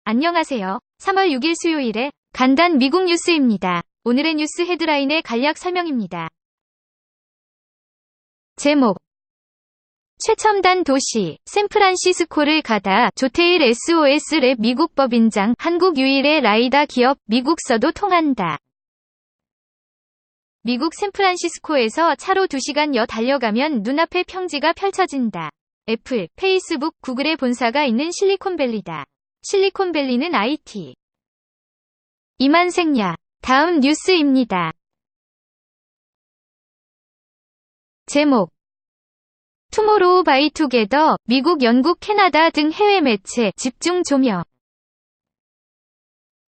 안녕하세요. 3월 6일 수요일에 간단 미국 뉴스입니다. 오늘의 뉴스 헤드라인의 간략 설명입니다. 제목: 최첨단 도시 샌프란시스코를 가다 조테일 SOS 랩 미국 법인장 한국 유일의 라이다 기업 미국서도 통한다. 미국 샌프란시스코에서 차로 2시간여 달려가면 눈앞에 평지가 펼쳐진다. 애플, 페이스북, 구글의 본사가 있는 실리콘밸리다. 실리콘밸리는 IT. 이만생야. 다음 뉴스입니다. 제목: 투모로우 바이 투게더 미국, 영국, 캐나다 등 해외 매체 집중 조명.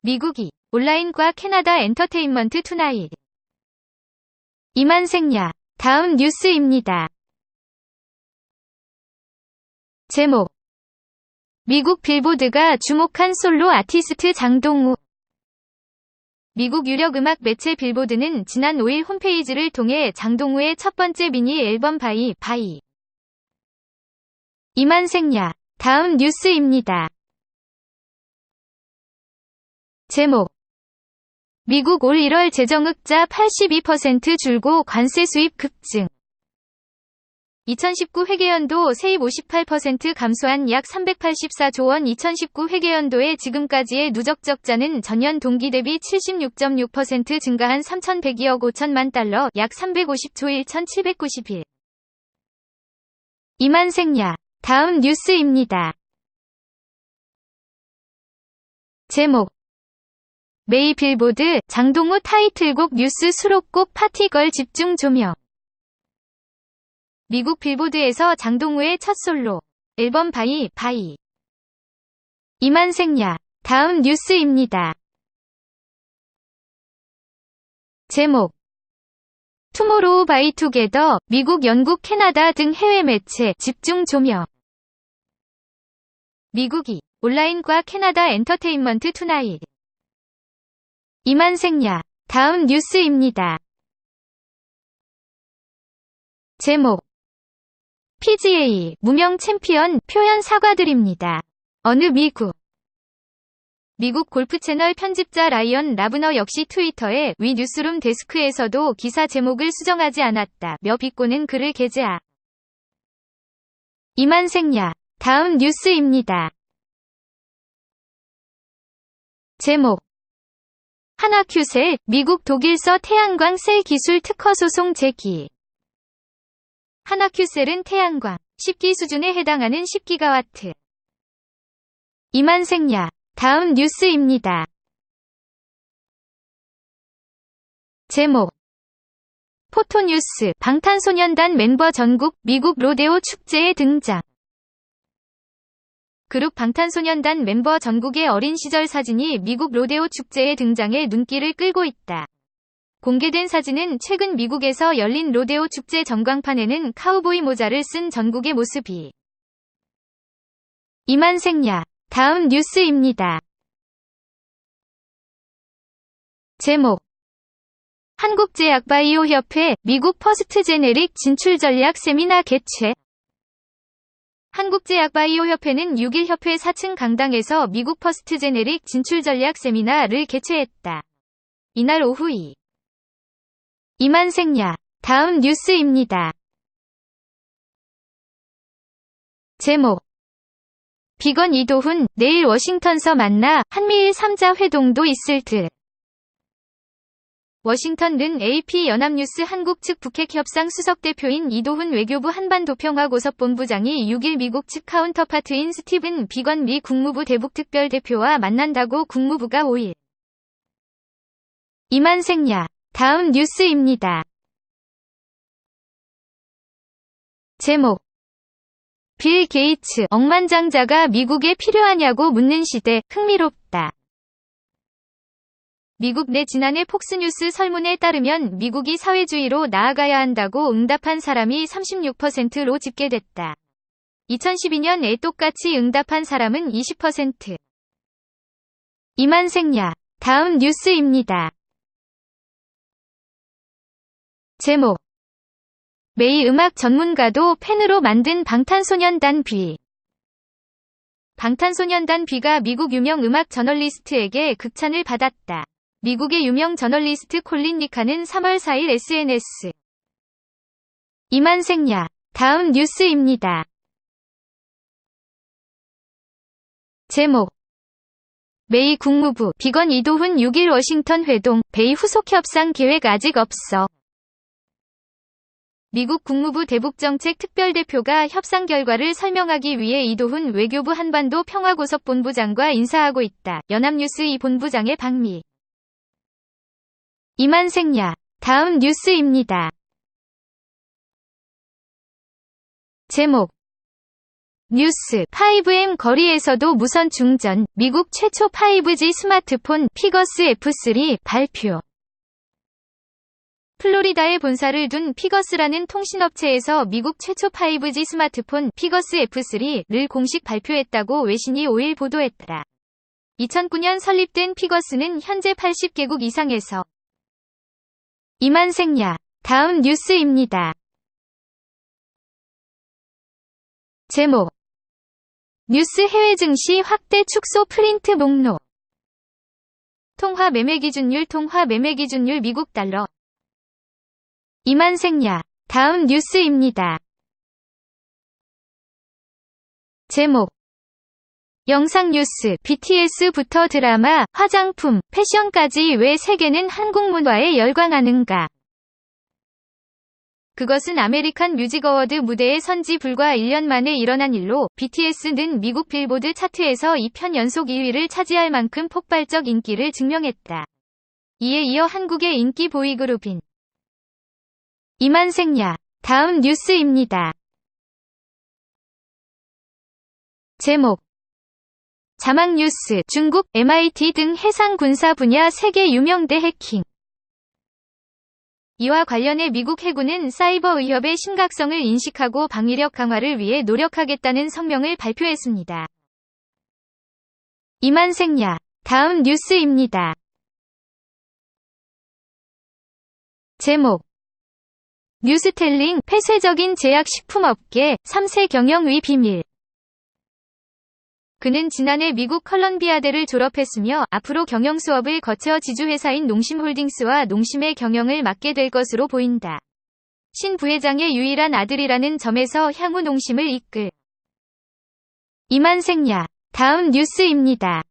미국이 온라인과 캐나다 엔터테인먼트 투나잇. 이만생야. 다음 뉴스입니다. 제목: 미국 빌보드가 주목한 솔로 아티스트 장동우. 미국 유력 음악 매체 빌보드는 지난 5일 홈페이지를 통해 장동우의 첫 번째 미니 앨범 바이 이만생야. 다음 뉴스입니다. 제목: 미국 올 1월 재정흑자 82% 줄고 관세 수입 급증. 2019 회계연도 세입 58% 감소한 약 384조 원. 2019 회계연도의 지금까지의 누적 적자는 전년 동기 대비 76.6% 증가한 3,102억 5천만 달러, 약 350조 1,791. 이만생야. 다음 뉴스입니다. 제목: 메이 빌보드 장동우 타이틀곡 뉴스 수록곡 파티걸 집중 조명. 미국 빌보드에서 장동우의 첫 솔로 앨범 바이 이만생야. 다음 뉴스입니다. 제목: 투모로우 바이 투게더 미국, 영국, 캐나다 등 해외 매체 집중 조명. 미국이 온라인과 캐나다 엔터테인먼트 투나잇. 이만생야. 다음 뉴스입니다. 제목: PGA 무명 챔피언 표현 사과드립니다. 어느 미국 골프 채널 편집자 라이언 라브너 역시 트위터에 위 뉴스룸 데스크에서도 기사 제목을 수정하지 않았다며 비꼬는 글을 게재하. 이만생야. 다음 뉴스입니다. 제목: 하나큐셀 미국 독일서 태양광 셀 기술 특허 소송 제기. 하나큐셀은 태양광 10기 수준에 해당하는 10기가와트. 이만생야. 다음 뉴스입니다. 제목: 포토뉴스 방탄소년단 멤버 전국 미국 로데오 축제에 등장. 그룹 방탄소년단 멤버 전국의 어린 시절 사진이 미국 로데오 축제에 등장해 눈길을 끌고 있다. 공개된 사진은 최근 미국에서 열린 로데오 축제 전광판에는 카우보이 모자를 쓴 전국의 모습이. 이만생야. 다음 뉴스입니다. 제목: 한국제약바이오협회 미국 퍼스트 제네릭 진출 전략 세미나 개최. 한국제약바이오협회는 6일 협회 4층 강당에서 미국 퍼스트 제네릭 진출 전략 세미나를 개최했다. 이날 오후 이만생야. 다음 뉴스입니다. 제목: 비건 이도훈 내일 워싱턴서 만나 한미일 3자 회동도 있을 듯. 워싱턴은 AP 연합뉴스 한국 측 북핵 협상 수석 대표인 이도훈 외교부 한반도평화고섭본부장이 6일 미국 측 카운터파트인 스티븐 비건 미 국무부 대북특별대표와 만난다고 국무부가 5일. 이만생야. 다음 뉴스입니다. 제목: 빌 게이츠 억만장자가 미국에 필요하냐고 묻는 시대 흥미롭다. 미국 내 지난해 폭스뉴스 설문에 따르면 미국이 사회주의로 나아가야 한다고 응답한 사람이 36%로 집계됐다. 2012년에 똑같이 응답한 사람은 20%. 이만생야. 다음 뉴스입니다. 제목: 메이 음악 전문가도 팬으로 만든 방탄소년단 방탄소년단 B가 미국 유명 음악 저널리스트에게 극찬을 받았다. 미국의 유명 저널리스트 콜린 리카는 3월 4일 SNS 이만생야. 다음 뉴스입니다. 제목 메이 국무부 비건 이도훈 6일 워싱턴 회동 베이 후속 협상 계획 아직 없어. 미국 국무부 대북정책 특별대표가 협상 결과를 설명하기 위해 이도훈 외교부 한반도 평화고섭본부장과 인사하고 있다. 연합뉴스 이 본부장의 방미. 이만생야. 다음 뉴스입니다. 제목 뉴스 5M 거리에서도 무선 충전 미국 최초 5G 스마트폰 피거스 F3 발표. 플로리다에 본사를 둔 피거스라는 통신업체에서 미국 최초 5G 스마트폰 피거스 F3를 공식 발표했다고 외신이 5일 보도했다. 2009년 설립된 피거스는 현재 80개국 이상에서 이만생야. 다음 뉴스입니다. 제목 뉴스 해외 증시 확대 축소 프린트 목록. 통화 매매 기준율 미국 달러. 이만생야. 다음 뉴스입니다. 제목 영상 뉴스 BTS부터 드라마, 화장품, 패션까지 왜 세계는 한국 문화에 열광하는가? 그것은 아메리칸 뮤직 어워드 무대의 선지 불과 1년 만에 일어난 일로 BTS는 미국 빌보드 차트에서 2편 연속 2위를 차지할 만큼 폭발적 인기를 증명했다. 이에 이어 한국의 인기 보이그룹인 이만생야. 다음 뉴스입니다. 제목 자막 뉴스 중국, MIT 등 해상 군사 분야 세계 유명대 해킹. 이와 관련해 미국 해군은 사이버 위협의 심각성을 인식하고 방위력 강화를 위해 노력하겠다는 성명을 발표했습니다. 이만생야. 다음 뉴스입니다. 제목 뉴스텔링 폐쇄적인 제약식품업계 3세 경영위 비밀. 그는 지난해 미국 컬럼비아대를 졸업했으며 앞으로 경영 수업을 거쳐 지주회사인 농심홀딩스와 농심의 경영을 맡게 될 것으로 보인다. 신 부회장의 유일한 아들이라는 점에서 향후 농심을 이끌 이만생야. 다음 뉴스입니다.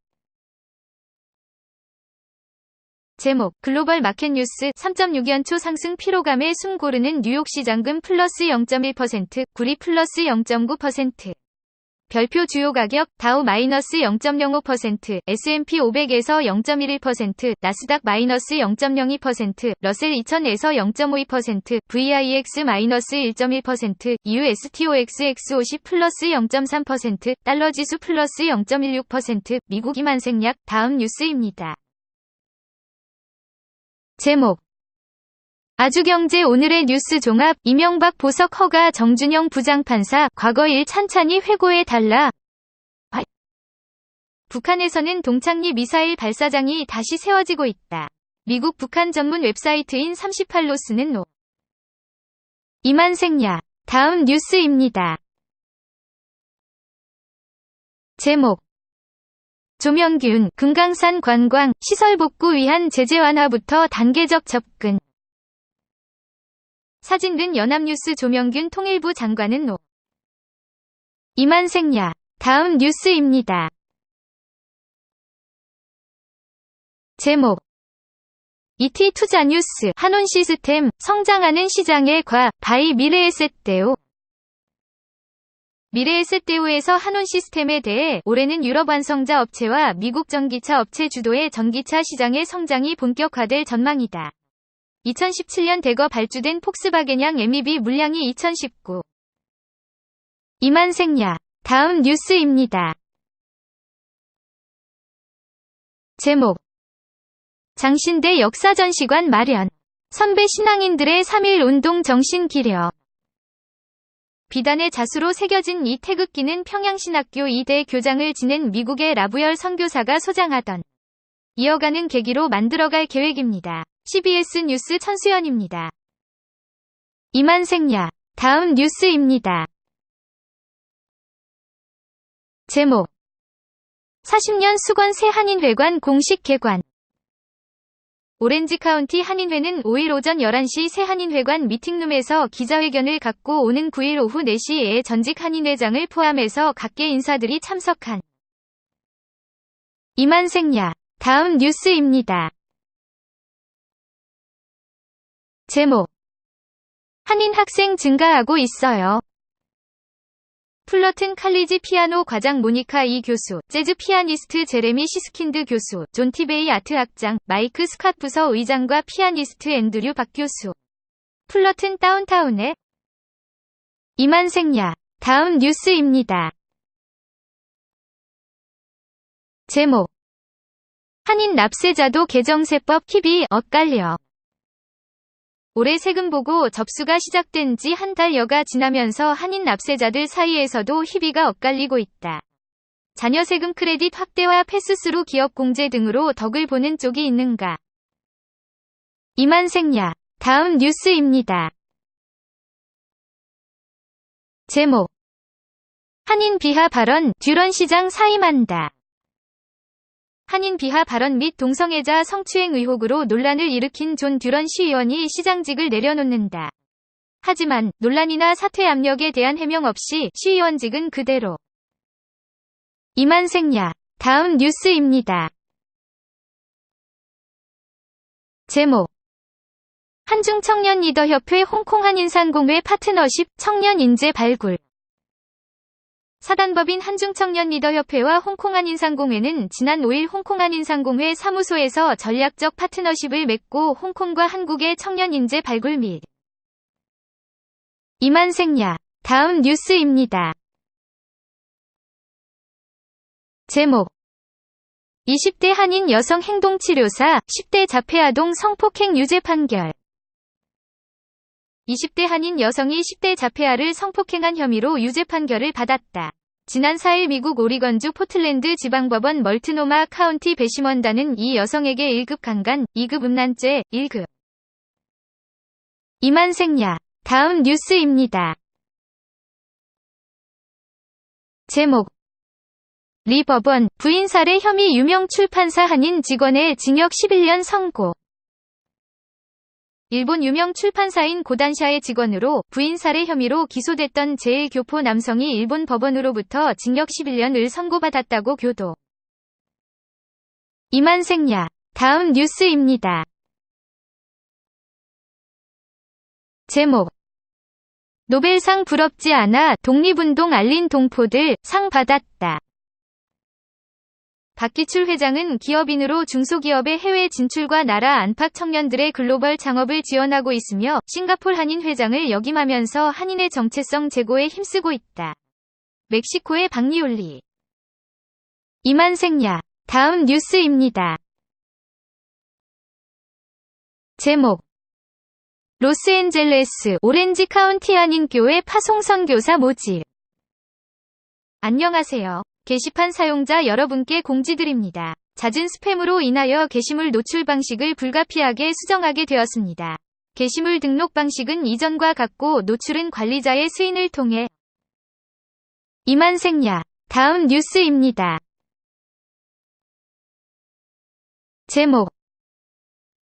제목 글로벌 마켓 뉴스 3.6연초 상승 피로감에 숨 고르는 뉴욕시 장금 플러스 0.1%, 구리 플러스 0.9%. 별표 주요 가격 다우 마이너스 0.05%, S&P 500에서 0.11%, 나스닥 마이너스 0.02%, 러셀 2000에서 0.52%, VIX 마이너스 1.1%, USTOXX50 플러스 0.3%, 달러 지수 플러스 0.16%, 미국 이만생약. 다음 뉴스입니다. 제목 아주경제 오늘의 뉴스 종합 이명박 보석 허가 정준영 부장판사 과거 일 찬찬히 회고해달라. 북한에서는 동창리 미사일 발사장이 다시 세워지고 있다. 미국 북한 전문 웹사이트인 38로스는 이만생야. 다음 뉴스입니다. 제목 조명균 금강산 관광 시설 복구 위한 제재 완화부터 단계적 접근. 사진든 연합뉴스 조명균 통일부 장관은 이만생야. 다음 뉴스입니다. 제목 ET 투자 뉴스 한온 시스템 성장하는 시장의 바이 미래에셋대우. 미래에셋대우에서 한온 시스템에 대해 올해는 유럽 완성자 업체와 미국 전기차 업체 주도의 전기차 시장의 성장이 본격화될 전망이다. 2017년 대거 발주된 폭스바겐양 MEB 물량이 2019 이만생야. 다음 뉴스입니다. 제목 장신대 역사전시관 마련 선배 신앙인들의 3.1 운동 정신 기려. 비단의 자수로 새겨진 이 태극기는 평양신학교 2대 교장을 지낸 미국의 라부열 선교사가 소장하던 이어가는 계기로 만들어갈 계획입니다. CBS 뉴스 천수연입니다. 이만생야. 다음 뉴스입니다. 제목 40년 수건 새 한인회관 공식 개관. 오렌지 카운티 한인회는 5일 오전 11시 새 한인회관 미팅룸에서 기자회견을 갖고 오는 9일 오후 4시에 전직 한인회장을 포함해서 각계 인사들이 참석한 이만생야. 다음 뉴스입니다. 제목. 한인 학생 증가하고 있어요. 풀러튼 칼리지 피아노 과장 모니카 이 교수, 재즈 피아니스트 제레미 시스킨드 교수, 존 티베이 아트 학장, 마이크 스캇 부서 의장과 피아니스트 앤드류 박 교수. 풀러튼 다운타운의 이만생야. 다음 뉴스입니다. 제목. 한인 납세자도 개정세법 힙이 엇갈려. 올해 세금 보고 접수가 시작된 지 한 달여가 지나면서 한인 납세자들 사이에서도 희비가 엇갈리고 있다. 자녀 세금 크레딧 확대와 패스스루 기업 공제 등으로 덕을 보는 쪽이 있는가? 이만생야. 다음 뉴스입니다. 제목. 한인 비하 발언, 듀런 시장 사임한다. 한인 비하 발언 및 동성애자 성추행 의혹으로 논란을 일으킨 존 듀런 시의원이 시장직을 내려놓는다. 하지만 논란이나 사퇴 압력에 대한 해명 없이 시의원직은 그대로. 이만생야. 다음 뉴스입니다. 제목. 한중청년리더협회 홍콩 한인상공회 파트너십 청년 인재 발굴. 사단법인 한중청년리더협회와 홍콩 한인상공회는 지난 5일 홍콩 한인상공회 사무소에서 전략적 파트너십을 맺고 홍콩과 한국의 청년 인재 발굴 및 이만생야. 다음 뉴스입니다. 제목. 20대 한인 여성 행동치료사, 10대 자폐아동 성폭행 유죄 판결. 20대 한인 여성이 10대 자폐아를 성폭행한 혐의로 유죄 판결을 받았다. 지난 4일 미국 오리건주 포틀랜드 지방법원 멀티노마 카운티 배심원단은 이 여성에게 1급 강간, 2급 음란죄, 1급 이만생야. 다음 뉴스입니다. 제목. 리 법원, 부인 살해 혐의 유명 출판사 한인 직원의 징역 11년 선고. 일본 유명 출판사인 고단샤의 직원으로 부인 살해 혐의로 기소됐던 제1교포 남성이 일본 법원으로부터 징역 11년을 선고받았다고 교도. 이만생야. 다음 뉴스입니다. 제목. 노벨상 부럽지 않아 독립운동 알린 동포들 상 받았다. 박기출 회장은 기업인으로 중소기업의 해외 진출과 나라 안팎 청년들의 글로벌 창업을 지원하고 있으며 싱가폴 한인 회장을 역임하면서 한인의 정체성 제고에 힘쓰고 있다. 멕시코의 박리올리. 이만생야. 다음 뉴스입니다. 제목. 로스앤젤레스 오렌지 카운티 한인교회 파송선교사 모집. 안녕하세요. 게시판 사용자 여러분께 공지드립니다. 잦은 스팸으로 인하여 게시물 노출 방식을 불가피하게 수정하게 되었습니다. 게시물 등록 방식은 이전과 같고 노출은 관리자의 스인을 통해. 이만생야. 다음 뉴스입니다. 제목.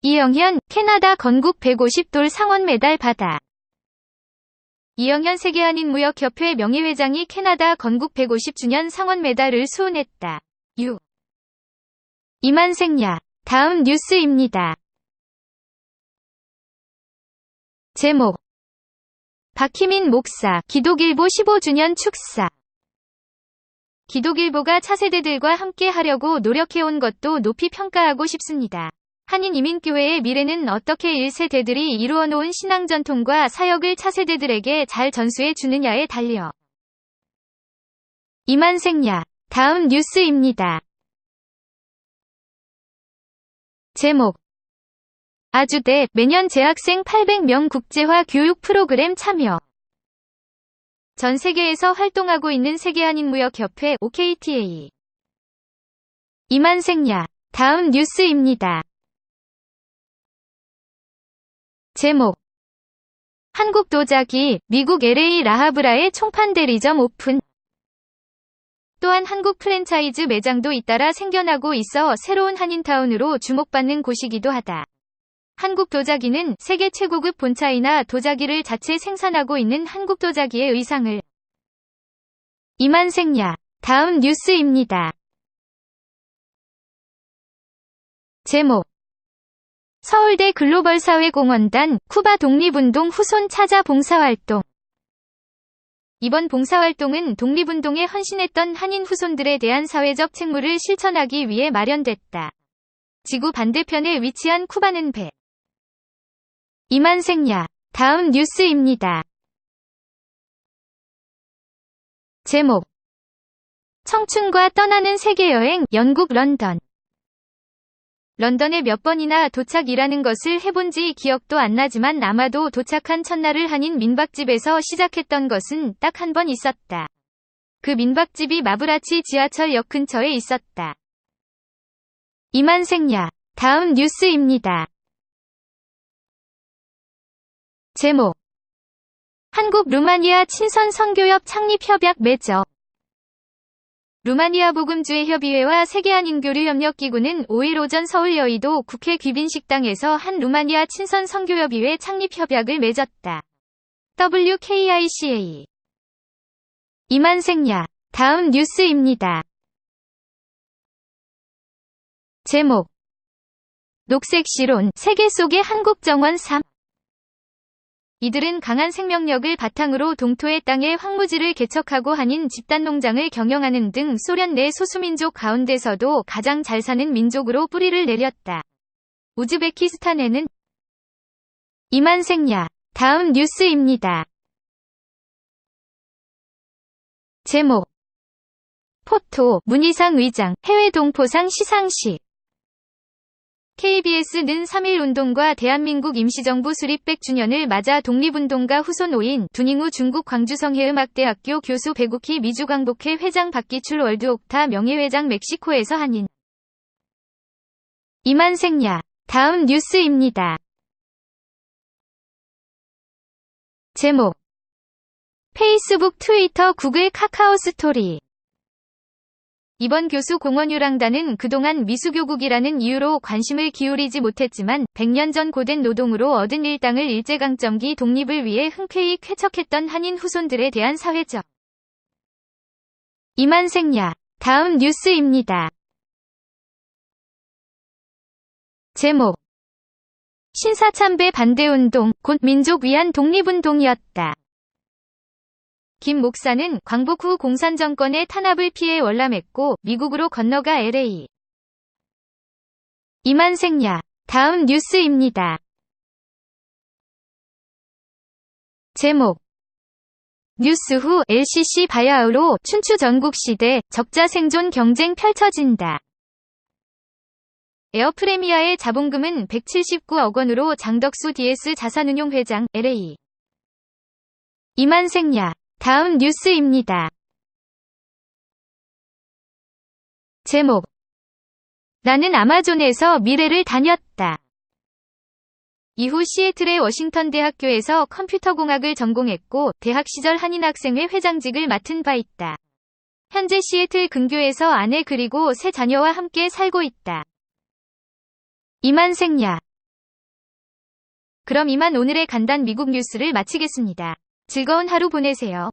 이영현, 캐나다 건국 150돌 상원 메달 받아. 이영현 세계한인무역협회 명예회장이 캐나다 건국 150주년 상원 메달을 수훈했다. 이만생야. 다음 뉴스입니다. 제목. 박희민 목사, 기독일보 15주년 축사. 기독일보가 차세대들과 함께 하려고 노력해온 것도 높이 평가하고 싶습니다. 한인이민교회의 미래는 어떻게 1세대들이 이루어놓은 신앙 전통과 사역을 차세대들에게 잘 전수해 주느냐에 달려. 이만생야. 다음 뉴스입니다. 제목. 아주대, 매년 재학생 800명 국제화 교육 프로그램 참여. 전 세계에서 활동하고 있는 세계한인무역협회 OKTA. 이만생야. 다음 뉴스입니다. 제목. 한국 도자기, 미국 LA 라하브라의 총판 대리점 오픈. 또한 한국 프랜차이즈 매장도 잇따라 생겨나고 있어 새로운 한인타운으로 주목받는 곳이기도 하다. 한국 도자기는 세계 최고급 본차이나 도자기를 자체 생산하고 있는 한국 도자기의 의상을 이만생야. 다음 뉴스입니다. 제목 서울대 글로벌사회공헌단 쿠바 독립운동 후손 찾아 봉사활동. 이번 봉사활동은 독립운동에 헌신했던 한인 후손들에 대한 사회적 책무를 실천하기 위해 마련됐다. 지구 반대편에 위치한 쿠바는 배. 이만생야. 다음 뉴스입니다. 제목 청춘과 떠나는 세계여행 영국 런던. 런던에 몇 번이나 도착이라는 것을 해본지 기억도 안 나지만 아마도 도착한 첫날을 한인 민박집에서 시작했던 것은 딱 한 번 있었다. 그 민박집이 마브라치 지하철역 근처에 있었다. 이만생야. 다음 뉴스입니다. 제목 한국 루마니아 친선 선교협 창립 협약 맺어. 루마니아 복음주의 협의회와 세계한인교류협력기구는 5일 오전 서울 여의도 국회 귀빈식당에서 한 루마니아 친선 선교협의회 창립 협약을 맺었다. WKICA. 이만생야. 다음 뉴스입니다. 제목 녹색시론 세계 속의 한국 정원 3. 이들은 강한 생명력을 바탕으로 동토의 땅에 황무지를 개척하고 한인 집단농장을 경영하는 등 소련 내 소수민족 가운데서도 가장 잘 사는 민족으로 뿌리를 내렸다. 우즈베키스탄에는 이만생야. 다음 뉴스입니다. 제목 포토 문희상 의장 해외 동포상 시상식. KBS는 3.1 운동과 대한민국 임시정부 수립 100주년을 맞아 독립운동가 후손 5인 두닝우 중국 광주성해음악대학교 교수 배국희 미주광복회 회장 박기출 월드옥타 명예회장 멕시코에서 한인 이만생야. 다음 뉴스입니다. 제목 페이스북 트위터 구글 카카오 스토리. 이번 교수 공원유랑단은 그동안 미수교국이라는 이유로 관심을 기울이지 못했지만 100년 전 고된 노동으로 얻은 일당을 일제강점기 독립을 위해 흔쾌히 쾌척했던 한인 후손들에 대한 사회적 이만생야. 다음 뉴스입니다. 제목 신사참배 반대운동 곧 민족 위한 독립운동이었다. 김 목사는 광복 후 공산 정권의 탄압을 피해 월남했고 미국으로 건너가 LA. 이만생야. 다음 뉴스입니다. 제목 뉴스 후 LCC 바야흐로 춘추 전국시대 적자 생존 경쟁 펼쳐진다. 에어프레미아의 자본금은 179억 원으로 장덕수 DS 자산운용 회장 LA. 이만생야. 다음 뉴스입니다. 제목 나는 아마존에서 미래를 다녔다. 이후 시애틀의 워싱턴 대학교에서 컴퓨터공학을 전공했고 대학 시절 한인학생회 회장직을 맡은 바 있다. 현재 시애틀 근교에서 아내 그리고 세 자녀와 함께 살고 있다. 이만생야. 그럼 이만 오늘의 간단 미국 뉴스를 마치겠습니다. 즐거운 하루 보내세요.